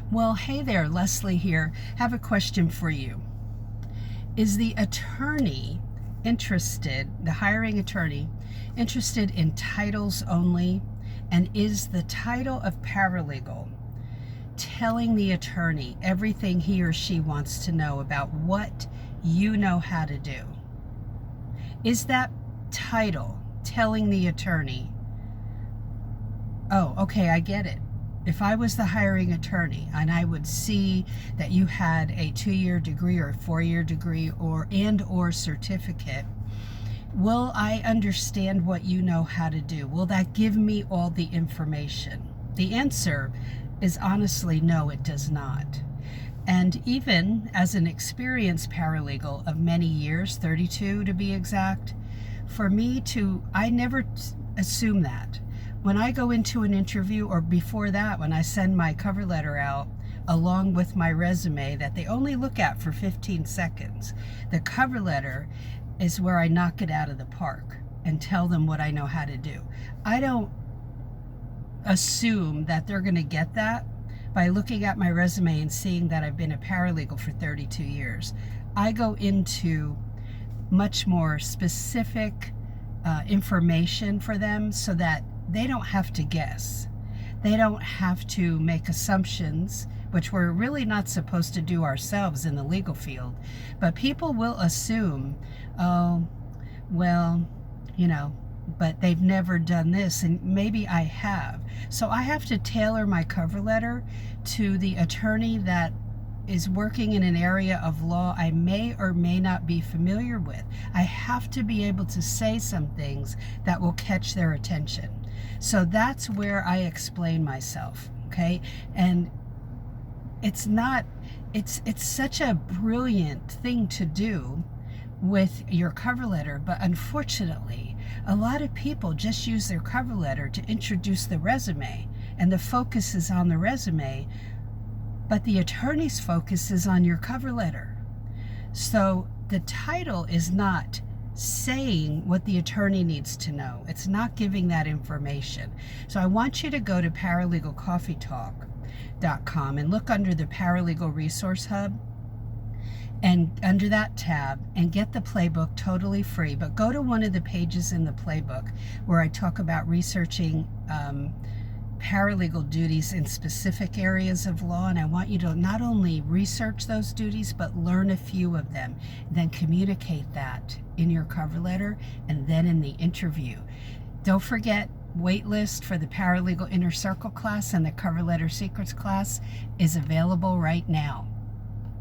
Well, hey there, Leslie here. Have a question for you. Is the attorney interested, the hiring attorney, interested in titles only? And is the title of paralegal telling the attorney everything he or she wants to know about what you know how to do? Is that title telling the attorney, oh, okay, I get it. If I was the hiring attorney and I would see that you had a 2-year degree or a 4-year degree or certificate, will I understand what you know how to do? Will that give me all the information? The answer is honestly no, it does not. And even as an experienced paralegal of many years, 32 to be exact, I never assume that. When I go into an interview, or before that, when I send my cover letter out along with my resume that they only look at for 15 seconds, the cover letter is where I knock it out of the park and tell them what I know how to do. I don't assume that they're going to get that by looking at my resume and seeing that I've been a paralegal for 32 years. I go into much more specific information for them so that they don't have to guess. They don't have to make assumptions, which we're really not supposed to do ourselves in the legal field. But people will assume, oh, well, but they've never done this, and maybe I have. So I have to tailor my cover letter to the attorney that is working in an area of law I may or may not be familiar with. I have to be able to say some things that will catch their attention. So that's where I explain myself, okay? And it's such a brilliant thing to do with your cover letter, but unfortunately, a lot of people just use their cover letter to introduce the resume, and the focus is on the resume, but the attorney's focus is on your cover letter. So the title is not saying what the attorney needs to know. It's not giving that information. So I want you to go to paralegalcoffeetalk.com and look under the Paralegal Resource Hub, and under that tab, and get the playbook totally free. But go to one of the pages in the playbook where I talk about researching paralegal duties in specific areas of law, and I want you to not only research those duties but learn a few of them, then communicate that in your cover letter and then in the interview. Don't forget, waitlist for the Paralegal Inner Circle class and the Cover Letter Secrets class is available right now.